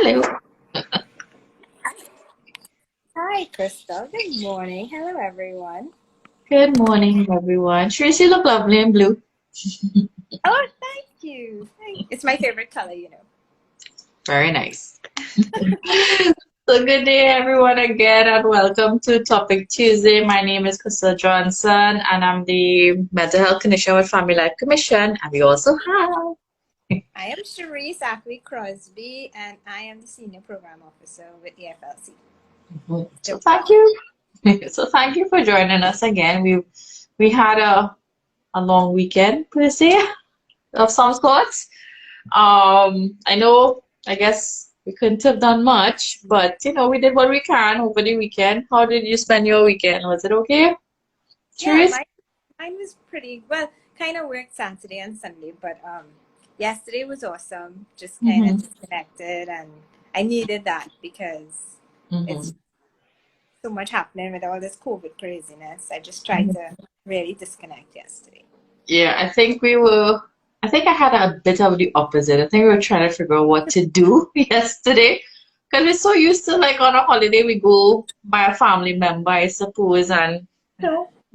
Hello. Hi, Crystal. Good morning. Hello, everyone. Good morning, everyone. Trish, you look lovely in blue. Oh, thank you. It's my favorite color. Very nice. So good day, everyone, again, and welcome to Topic Tuesday. My name is Crystal Johnson, and I'm the Mental Health Clinician with Family Life Commission. And we also have. I am Cherise Ackley Crosby, and I am the Senior Program Officer with EFLC. So thank you. So thank you for joining us again. We had a long weekend per se of some sorts. I know, I guess we couldn't have done much, but we did what we can over the weekend. How did you spend your weekend? Was it okay? Yeah, Therese? mine was pretty well. Kind of worked Saturday and Sunday, but yesterday was awesome. Just kind of Mm-hmm. disconnected, and I needed that because it's Mm-hmm. so much happening with all this COVID craziness. I just tried to really disconnect yesterday. Yeah, I think I had a bit of the opposite. I think we were trying to figure out what to do yesterday. Because we're so used to, like, on a holiday, we go by a family member, I suppose, and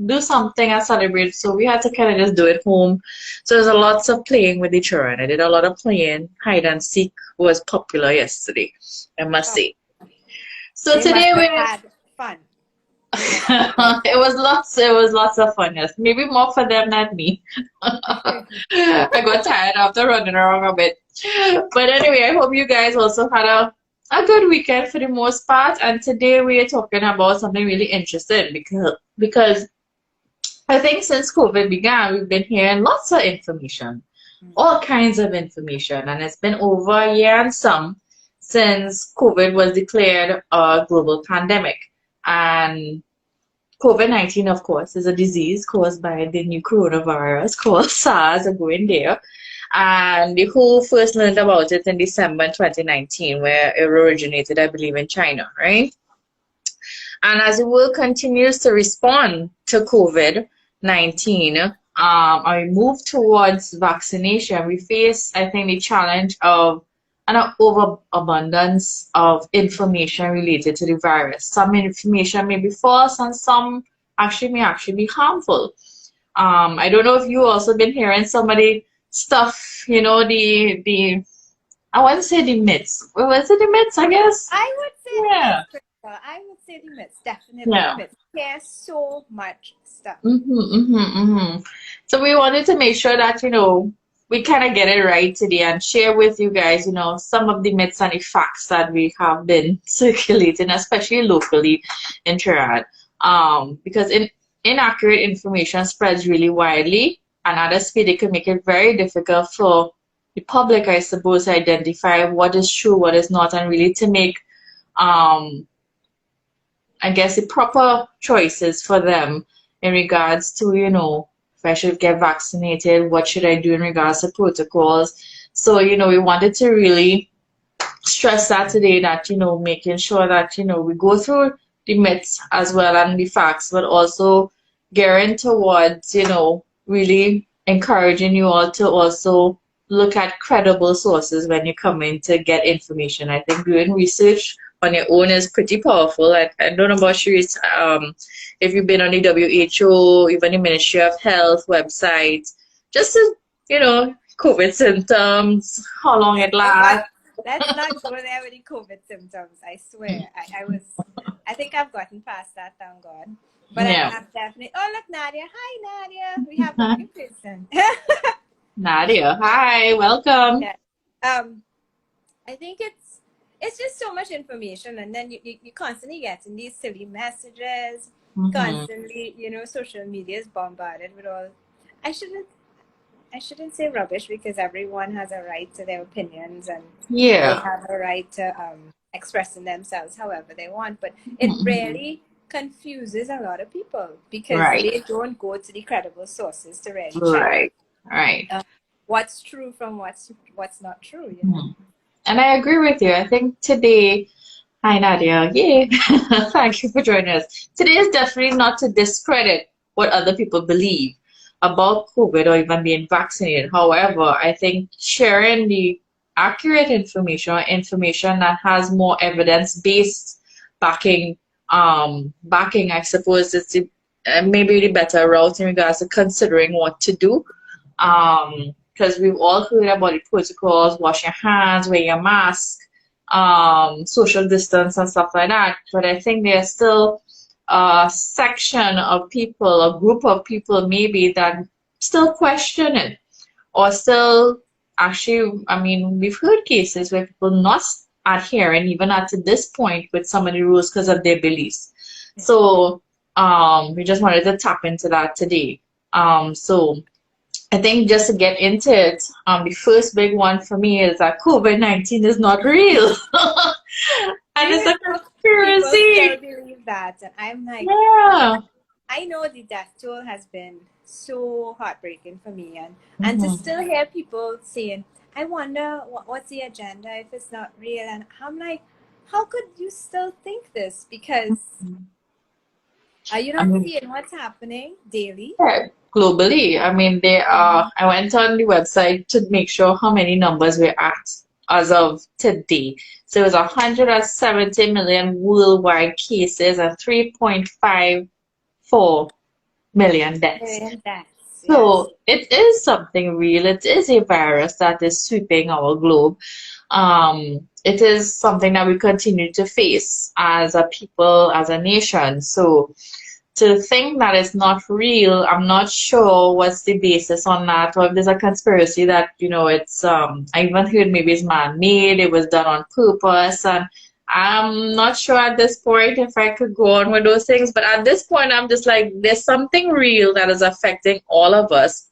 do something and celebrate. So we had to kind of just do it home. So there's a lots of playing with the children. I did a lot of playing. Hide and seek was popular yesterday, I must Oh, say. So they must today have we had fun. They must have had it was lots of fun, yes. Maybe more for them than me. fun. I got tired after running around a bit. But anyway, I hope you guys also had a good weekend for the most part. And today we are talking about something really interesting because I think since COVID began, we've been hearing lots of information, all kinds of information, and it's been over a year and some since COVID was declared a global pandemic. And COVID-19, of course, is a disease caused by the new coronavirus called SARS, going there. And the WHO first learned about it in December 2019, where it originated, I believe, in China, right? And as the world continues to respond to COVID-19, and we move towards vaccination, we face, I think, the challenge of an overabundance of information related to the virus. Some information may be false and some may actually be harmful. I don't know if you also been hearing some of the stuff, the I want to say the myths. Well, was it the myths, I guess? I would say the Yeah. myths, Crystal. I would say the myths. Definitely the Yeah. myths. There's so much stuff. So we wanted to make sure that, we kind of get it right today and share with you guys, some of the myths and the facts that we have been circulating, especially locally in Trinidad. Because inaccurate information spreads really widely, and at a speed it can make it very difficult for the public, I suppose, to identify what is true, what is not, and really to make um I guess the proper choices for them in regards to, if I should get vaccinated, what should I do in regards to protocols. So, we wanted to really stress that today that, making sure that, we go through the myths as well and the facts, but also gearing towards, really encouraging you all to also look at credible sources when you come in to get information. I think doing research on your own is pretty powerful. I don't know about Sharice, if you've been on the WHO, even the Ministry of Health website, just to, COVID symptoms, how long it Oh God, lasts. let's not go there with the COVID symptoms. I swear. I think I've gotten past that, thank God. But Yeah. I'm definitely, oh, look, Nadia. Hi, Nadia. We have a new person. Nadia, hi, welcome. Yeah. I think it's just so much information, and then you constantly getting these silly messages, Mm-hmm. constantly, social media is bombarded with all. I shouldn't I shouldn't say rubbish because everyone has a right to their opinions and they Yeah. have a right to expressing themselves however they want. But it Mm-hmm. really confuses a lot of people because Right, they don't go to the credible sources to really check right, right. uh, what's true from what's not true. Mhm. And I agree with you. I think today, hi Nadia, yay. Thank you for joining us. Today is definitely not to discredit what other people believe about COVID or even being vaccinated. However, I think sharing the accurate information or information that has more evidence-based backing, backing, I suppose, is maybe the better route in regards to considering what to do. Because we've all heard about the protocols, wash your hands, wear your mask, social distance and stuff like that. But I think there's still a section of people, a group of people maybe that still question it or still actually, I mean, we've heard cases where people not adhering even at this point with some of the rules because of their beliefs. So we just wanted to tap into that today. So I think just to get into it, the first big one for me is that COVID-19 is not real. And it's a conspiracy. People still believe that. And I'm like, Yeah. I know the death toll has been so heartbreaking for me. And to still hear people saying, I wonder what's the agenda if it's not real. And I'm like, how could you still think this? Because are you not seeing what's happening daily? Yeah, globally. I mean, they are. I went on the website to make sure how many numbers we're at as of today. So it was 170 million worldwide cases and 3.54 million deaths. So it is something real. It is a virus that is sweeping our globe. It is something that we continue to face as a people, as a nation. So to think that it's not real, I'm not sure what's the basis on that, or if there's a conspiracy that, you know, it's I even heard maybe it's man-made, it was done on purpose, and I'm not sure at this point if I could go on with those things, but at this point I'm just like, there's something real that is affecting all of us.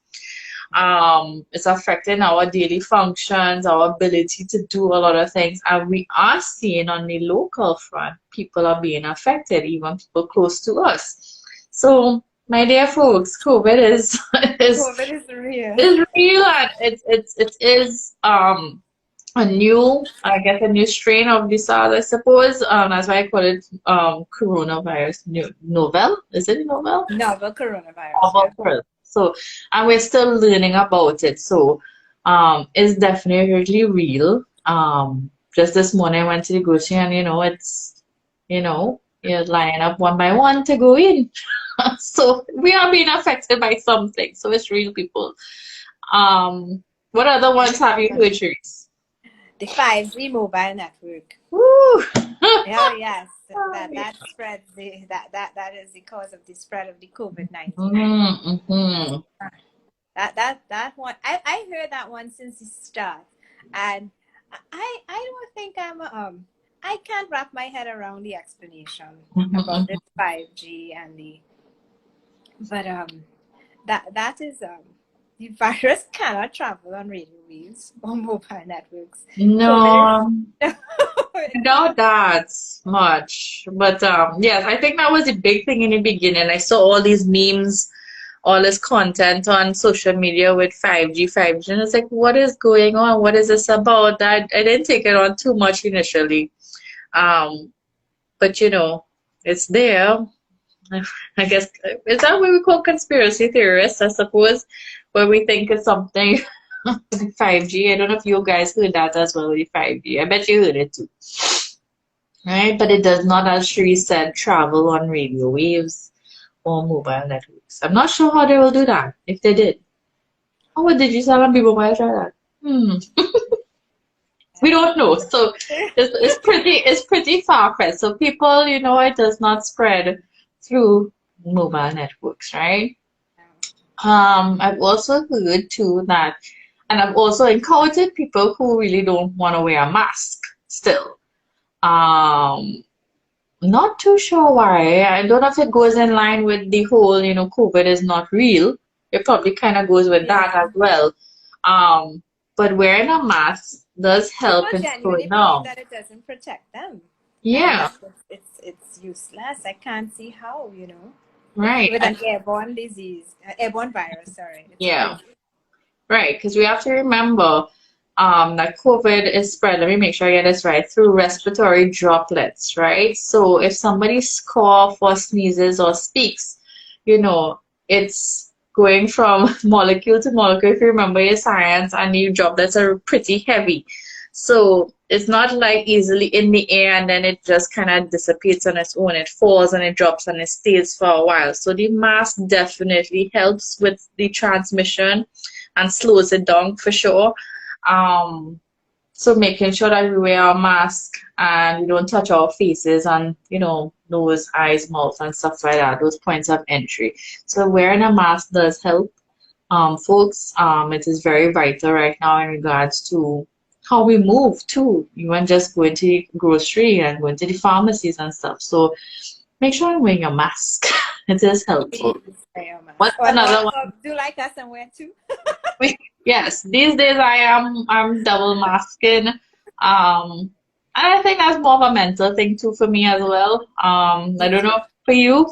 It's affecting our daily functions, our ability to do a lot of things, and we are seeing on the local front, people are being affected, even people close to us. So, my dear folks, COVID is COVID is real. Is real, and it is a new, I guess, a new strain of the SARS, I suppose. That's why I call it coronavirus. Novel, is it novel? Novel coronavirus. Novel. So, and we're still learning about it. So, it's definitely real. Just this morning I went to the grocery, and it's, you're lining up one by one to go in. So we are being affected by something. So it's real, people. What other ones have you heard, Therese? The 5G mobile network. Woo! Oh yes, that spread that is the cause of the spread of the COVID-19. Mm-hmm. That one I heard that one since the start, and I don't think I can't wrap my head around the explanation about this 5G and that is the virus cannot travel on radio waves or mobile networks. No, not that much. But yes, I think that was a big thing in the beginning. I saw all these memes, all this content on social media with 5G, and it's like, what is going on? What is this about? I didn't take it on too much initially. But it's there. I guess, is that what we call conspiracy theorists, I suppose, where we think it's something 5G. I don't know if you guys heard that as well with 5G. I bet you heard it too. Right? But it does not, as Sheree said, travel on radio waves or mobile networks. I'm not sure how they will do that, if they did. How would digital and be mobile try that? We don't know. So it's pretty far-fetched. So people, it does not spread through mobile networks, right? I've also heard too that, and I've also encountered people who really don't want to wear a mask still. Not too sure why. I don't know if it goes in line with the whole, COVID is not real. It probably kind of goes with that as well. But wearing a mask does help in slowing down. That it doesn't protect them. Yeah. It's useless. I can't see how, Right. With an airborne virus, sorry. Yeah. Right, because we have to remember that COVID is spread, let me make sure I get this right, through respiratory droplets, right? So if somebody coughs or sneezes or speaks, it's going from molecule to molecule. If you remember your science, and your droplets are pretty heavy. So it's not like easily in the air and then it just kind of dissipates on its own. It falls and it drops and it stays for a while. So the mask definitely helps with the transmission and slows it down for sure. So making sure that we wear our mask and we don't touch our faces and, nose, eyes, mouth, and stuff like that, those points of entry. So wearing a mask does help, folks. It is very vital right now in regards to how we move too, even just going to the grocery and going to the pharmacies and stuff. So make sure you're wearing your mask. It is helpful. What's another one? Do you like us and wear too? Yes, these days I'm double masking. And I think that's more of a mental thing too for me as well. I don't know for you.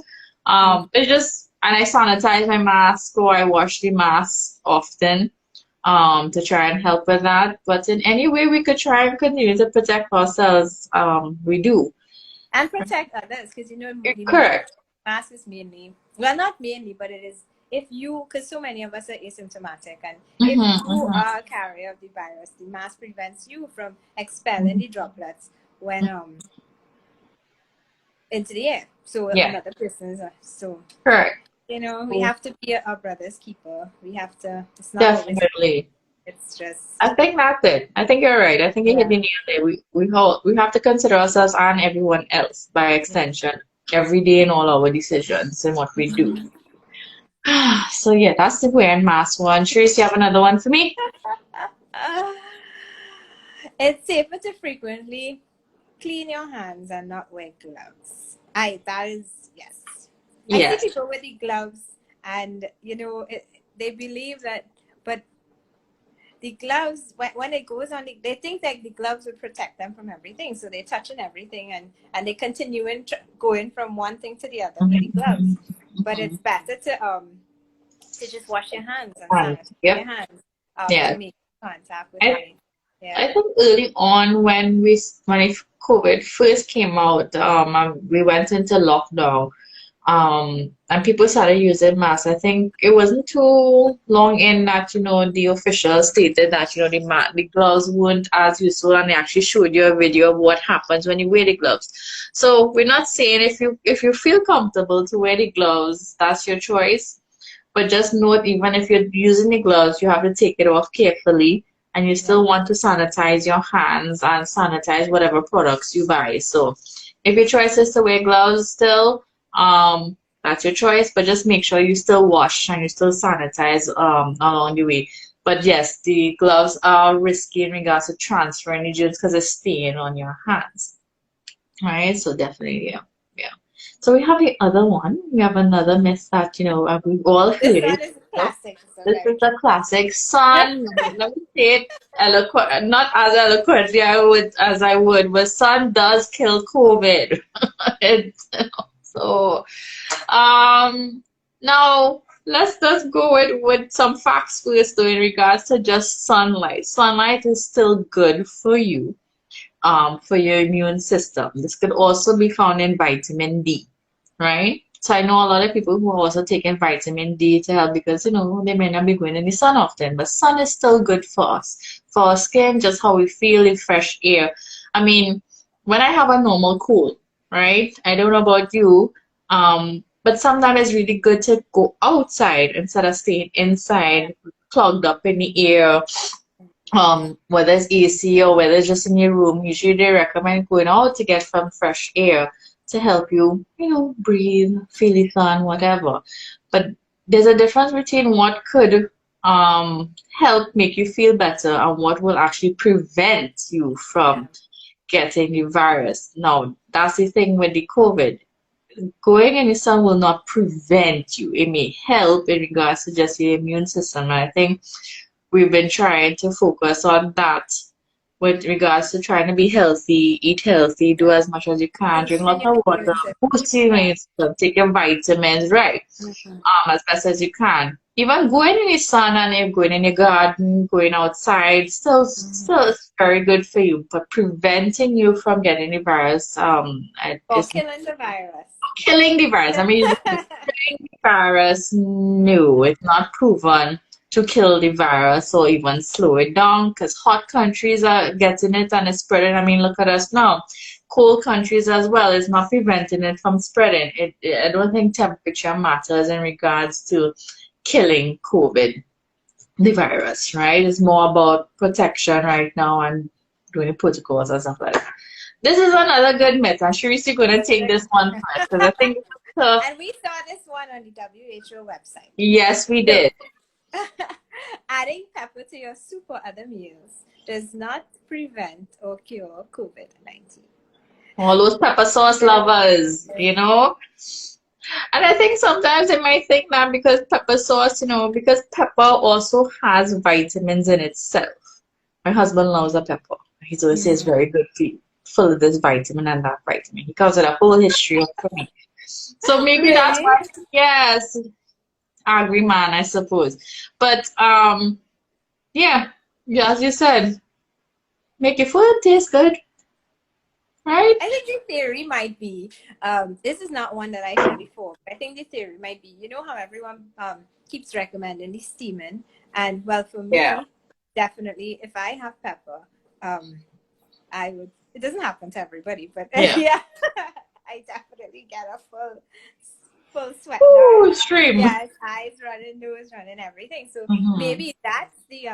It's just, and I sanitize my mask or I wash the mask often to try and help with that. But in any way we could try and continue to protect ourselves, we do. And protect others, because Correct. Mask is mainly, well, not mainly, but it is, if you, because so many of us are asymptomatic, and if you are a carrier of the virus, the mask prevents you from expelling the droplets when into the air. So another person is so correct. We have to be our brother's keeper. We have to. It's not definitely. It's just. I think that's it. I think you're right. I think you hit the nail there. We have to consider ourselves and everyone else by extension every day in all our decisions and what we do. So yeah, that's the wearing mask one. Trace, you have another one for me? It's safer to frequently clean your hands and not wear gloves. That is yes. I see people with the gloves, and they believe that, but the gloves, when it goes on, they think that the gloves would protect them from everything, so they're touching everything, and they continue going from one thing to the other with the gloves. But it's better to just wash your hands and sanitize your hands to make contact with them. I think early on when COVID first came out, we went into lockdown. And people started using masks. I think it wasn't too long in that, the officials stated that, the gloves weren't as useful, and they actually showed you a video of what happens when you wear the gloves. So we're not saying if you feel comfortable to wear the gloves, that's your choice. But just note, even if you're using the gloves, you have to take it off carefully, and you still want to sanitize your hands and sanitize whatever products you buy. So if your choice is to wear gloves still, that's your choice, but just make sure you still wash and you still sanitize along the way. But yes, the gloves are risky in regards to transferring the germs because it's staying on your hands. All right, so definitely, yeah. So we have the other one. We have another myth that we've all heard. This is classic. This is a classic. Sun, let me say it not as eloquently as I would, but sun does kill COVID. So, now let's just go with some facts first, though, in regards to just sunlight. Sunlight is still good for you, for your immune system. This could also be found in vitamin D, right? So I know a lot of people who are also taking vitamin D to help because, they may not be going in the sun often, but sun is still good for us, for our skin, just how we feel in fresh air. I mean, when I have a normal cold, right? I don't know about you, but sometimes it's really good to go outside instead of staying inside, clogged up in the air. Whether it's AC or whether it's just in your room, usually they recommend going out to get some fresh air to help you, breathe, feel the sun, whatever. But there's a difference between what could help make you feel better and what will actually prevent you from getting the virus. Now, that's the thing with the COVID. Going in the sun will not prevent you. It may help in regards to just your immune system. And I think we've been trying to focus on that with regards to trying to be healthy, eat healthy, do as much as you can, drink lots of water, boost your immune system, take your vitamins, right? As best as you can. Even going in the sun and going in your garden, going outside, still is very good for you. But preventing you from getting the virus, killing the virus. Killing the virus. I mean, killing the virus, no, it's not proven to kill the virus or even slow it down, because hot countries are getting it and it's spreading. I mean, look at us now. Cold countries as well is not preventing it from spreading. I don't think temperature matters in regards to killing COVID, the virus, right? It's more about protection right now and doing the protocols and stuff like that. This is another good myth. I'm sure you're going to take this one first because I think it's tough. And we saw this one on the WHO website. Yes, we did. Adding pepper to your soup or other meals does not prevent or cure COVID-19. All those pepper sauce lovers, you know. And I think sometimes they might think that because pepper sauce, you know, because pepper also has vitamins in itself. My husband loves a pepper. He always says very good for you, full of this vitamin and that vitamin. He comes with a whole history of me. So maybe that's why, yes, angry man, I suppose. But yeah, as you said, make your food taste good. Right? I think the theory might be, this is not one that I heard before, but I think the theory might be, you know how everyone keeps recommending the steaming, and well, for me, definitely, if I have pepper, I would, it doesn't happen to everybody, but yeah, I definitely get a full sweat. Ooh, stream. Yes, eyes running, nose running, everything. So maybe that's the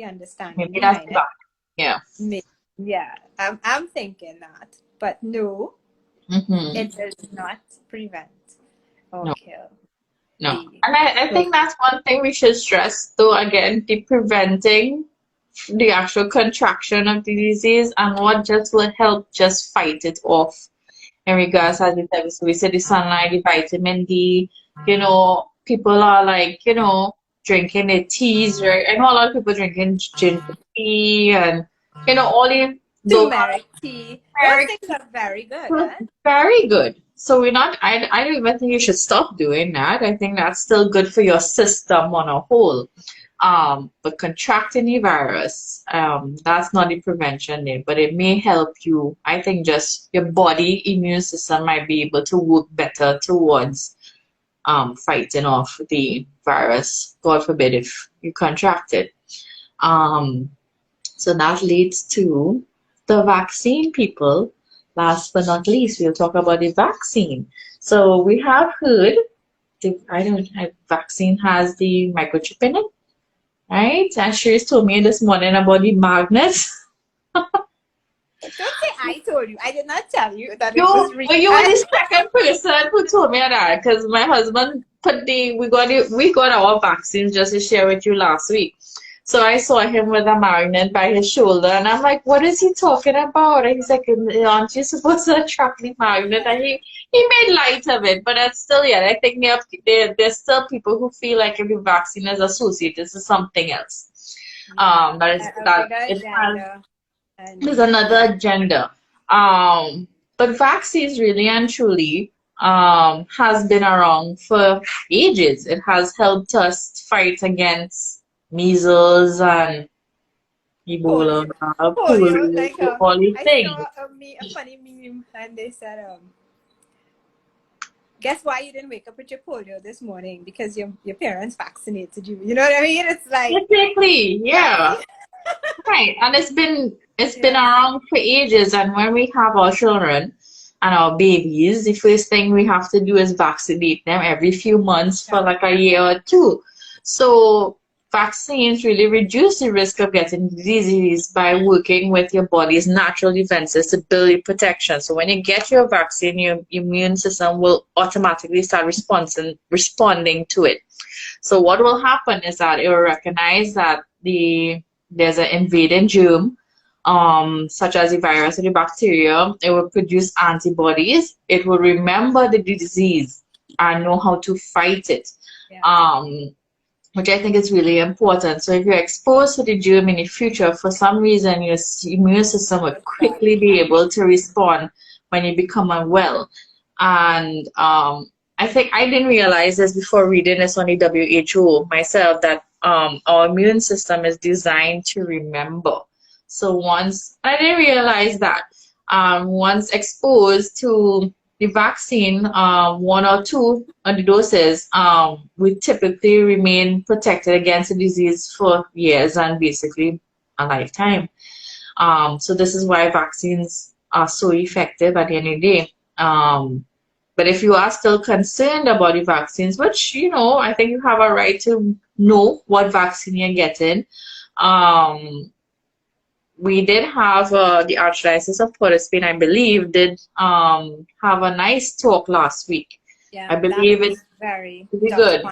understanding. Maybe that's the yeah. Yeah, I'm thinking that, but no, it does not prevent or kill. No, and I think that's one thing we should stress, though, again, the preventing the actual contraction of the disease and what just will help just fight it off in regards, as we said, the sunlight, the vitamin D, you know, people are like, you know, drinking their teas, right? I know a lot of people drinking ginger tea and, you know, all the turmeric tea. Those things are very good. Huh? Very good. So we're not, I don't even think you should stop doing that. I think that's still good for your system on a whole. But contracting the virus, that's not the prevention there, but it may help you. I think just your body immune system might be able to work better towards fighting off the virus. God forbid if you contract it. So that leads to the vaccine, people. Last but not least, we'll talk about the vaccine. So we have heard the vaccine has the microchip in it, right? And Sharice told me this morning about the magnets. Don't say I told you. I did not tell you that it was real. You were the second person who told me that, because my husband we got our vaccines just to share with you last week. So I saw him with a magnet by his shoulder, and I'm like, what is he talking about? And he's like, aren't you supposed to attract the magnet? And he made light of it, but that's still, I think there's still people who feel like if the vaccine is associated to something else. There's another agenda. But vaccines really and truly has been around for ages. It has helped us fight against measles and Ebola, polio, all these things. I saw a funny meme, and they said, guess why you didn't wake up with your polio this morning? Because your parents vaccinated you. You know what I mean? It's like exactly, yeah. Right. And it's been around for ages, and when we have our children and our babies, the first thing we have to do is vaccinate them every few months for like a year or two. So vaccines really reduce the risk of getting disease by working with your body's natural defenses to build your protection. So when you get your vaccine, your immune system will automatically start responding to it. So what will happen is that it will recognize that there's an invading germ, such as the virus or the bacteria. It will produce antibodies. It will remember the disease and know how to fight it. Which I think is really important. So if you're exposed to the germ in the future, for some reason, your immune system will quickly be able to respond when you become unwell. And I think I didn't realize this before reading this on the WHO myself, that our immune system is designed to remember. So I didn't realize that once exposed to the vaccine, one or two of the doses, we typically remain protected against the disease for years and basically a lifetime. So this is why vaccines are so effective at the end of the day. But if you are still concerned about the vaccines, which, I think you have a right to know what vaccine you're getting. We did have the Archdiocese of Port of Spain, I believe, did have a nice talk last week. Yeah, I believe it's very good.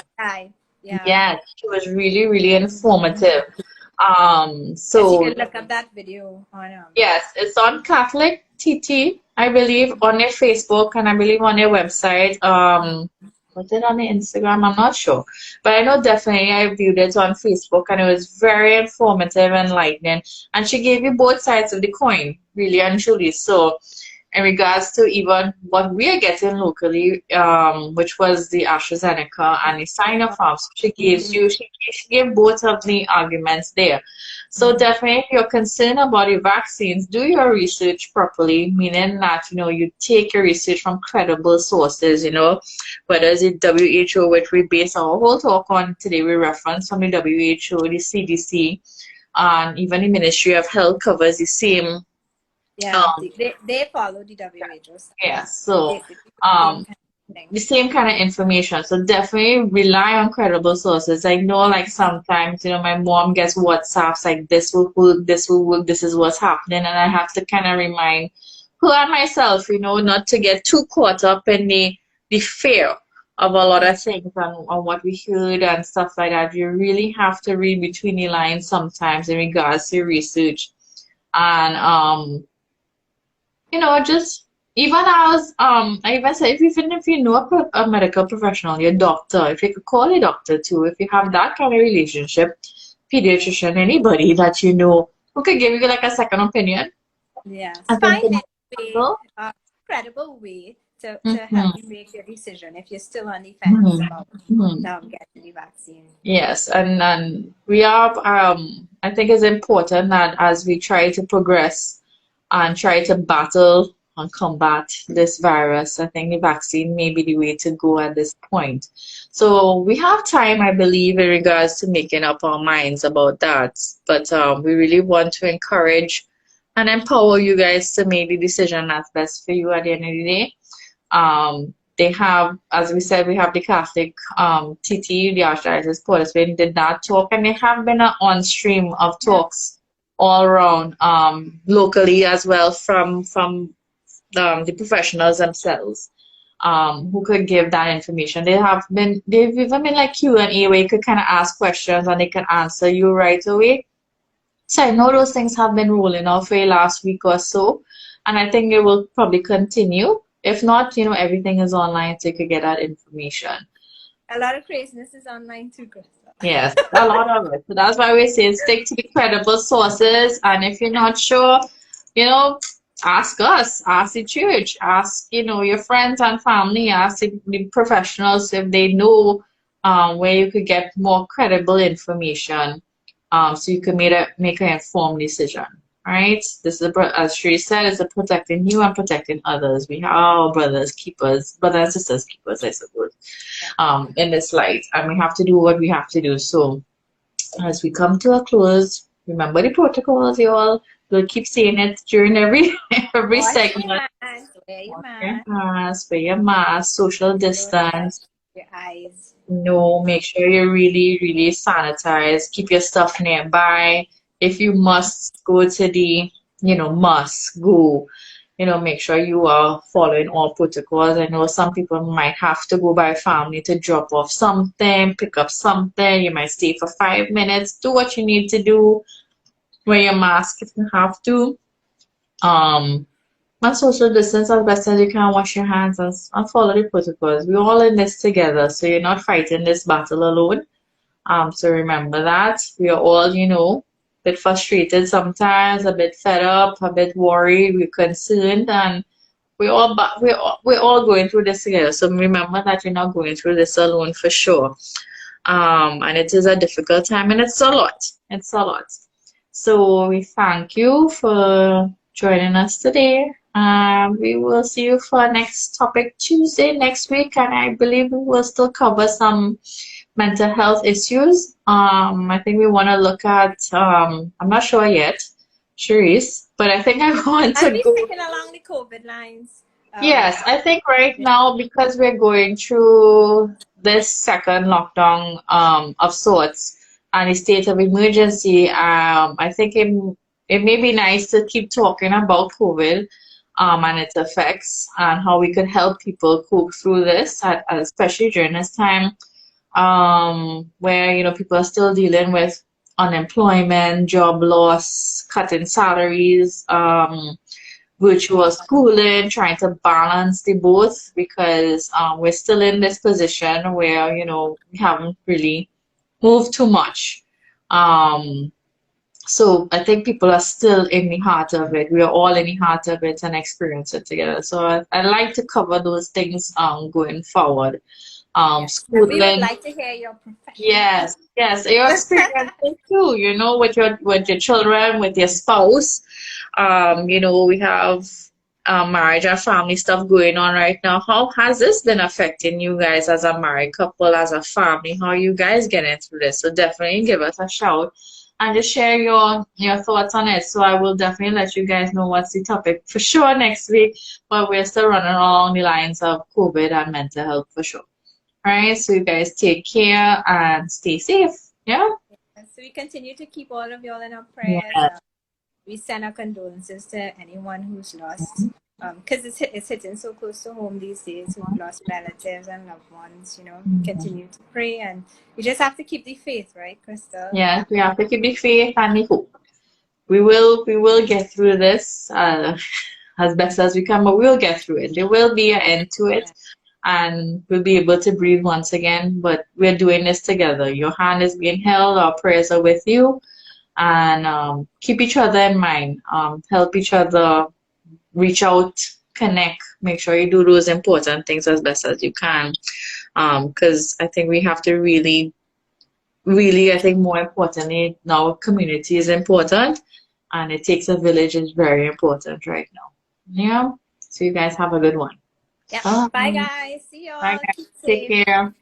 Yeah. Yes, it was really, really informative. So you can look up that video on yes, it's on Catholic TT, I believe, on their Facebook and I believe on their website. Was it on the Instagram? I'm not sure. But I know definitely I viewed it on Facebook and it was very informative and enlightening. And she gave you both sides of the coin, really and truly. So in regards to even what we are getting locally, which was the AstraZeneca and the Sinopharm, she gave both of the arguments there. So definitely, if you're concerned about the vaccines, do your research properly, meaning that, you take your research from credible sources, whether it's the WHO, which we base our whole talk on today, we reference from the WHO, the CDC, and even the Ministry of Health covers the same. Yeah, they follow the WHO. Yeah, so the same kind of information. So definitely rely on credible sources. I know, like sometimes, my mom gets WhatsApps like this will work, this will work, this is what's happening, and I have to kind of remind her and myself, not to get too caught up in the fear of a lot of things and what we heard and stuff like that. You really have to read between the lines sometimes in regards to research and just even as I even say, even if you know a medical professional, your doctor, if you could call a doctor too, if you have that kind of relationship, pediatrician, anybody that you know who could give you like a second opinion. Yes, find a credible way to help you make your decision if you're still on the fence about getting the vaccine. Yes, and we are. I think it's important that as we try to progress and try to battle and combat this virus, I think the vaccine may be the way to go at this point. So we have time, I believe, in regards to making up our minds about that. But we really want to encourage and empower you guys to make the decision that's best for you at the end of the day. They have, as we said, we have the Catholic TT, the Archdiocese of Port of Spain, did that talk, and there have been an on-stream of talks all around locally as well from the professionals themselves who could give that information. They've even been like Q&A where you could kind of ask questions and they can answer you right away. So I know those things have been rolling out for the last week or so, and I think it will probably continue. If not, everything is online so you could get that information. A lot of craziness is online too, Krista. Yes, a lot of it. So that's why we say stick to the credible sources. And if you're not sure, ask us, ask the church, ask, your friends and family, ask the professionals if they know where you could get more credible information so you can make an informed decision. All right? This is, as Sheree said, it's a protecting you and protecting others. We have our brothers and sisters keepers, I suppose, in this light. And we have to do what we have to do. So as we come to a close, remember the protocols, y'all. We'll keep saying it during every segment. Wear your mask, wear your mask, social distance. Your eyes. Make sure you're really, really sanitized. Keep your stuff nearby. If you must go to the, must go, make sure you are following all protocols. I know some people might have to go by family to drop off something, pick up something. You might stay for 5 minutes. Do what you need to do. Wear your mask if you have to. And social distance as best as you can. Wash your hands and follow the protocols. We're all in this together, so you're not fighting this battle alone. So remember that. We are all, a bit frustrated sometimes, a bit fed up, a bit worried, we're concerned, and we're all going through this together. So remember that you're not going through this alone for sure. And it is a difficult time, and it's a lot. It's a lot. So we thank you for joining us today. We will see you for next topic Tuesday next week, and I believe we will still cover some mental health issues. I think we want to look at, I'm not sure yet, Cherise, but I think I want I'll to be go. sticking along the COVID lines. Yes, I think right now, because we're going through this second lockdown of sorts and a state of emergency, I think it may be nice to keep talking about COVID and its effects and how we could help people cope through this, especially during this time where people are still dealing with unemployment, job loss, cutting salaries, virtual schooling, trying to balance the both because we're still in this position where we haven't really moved too much. Um, so I think people are still in the heart of it. We are all in the heart of it and experience it together. So I like to cover those things going forward. Yes. And we would Schooling. like to hear your professional. Yes, your experiences too, with your children, with your spouse. We have marriage and family stuff going on right now. How has this been affecting you guys as a married couple, as a family? How are you guys getting through this? So definitely give us a shout and just share your thoughts on it. So I will definitely let you guys know what's the topic for sure next week. But we're still running along the lines of COVID and mental health for sure. All right, so you guys take care and stay safe. Yeah? So we continue to keep all of y'all in our prayers. Yeah. We send our condolences to anyone who's lost, because it's hitting so close to home these days, who've lost relatives and loved ones. Continue to pray, and we just have to keep the faith, right, Crystal? Yeah, we have to keep the faith and the hope. We will get through this as best as we can, but we'll get through it. There will be an end to it, and we'll be able to breathe once again. But we're doing this together. Your hand is being held. Our prayers are with you, and keep each other in mind. Help each other. Reach out, connect. Make sure you do those important things as best as you can. Because I think we have to really, I think more importantly, now community is important, and it takes a village is very important right now. Yeah. So you guys have a good one. Yeah. Bye, guys. See y'all. Bye, guys. Keep Take safe. care.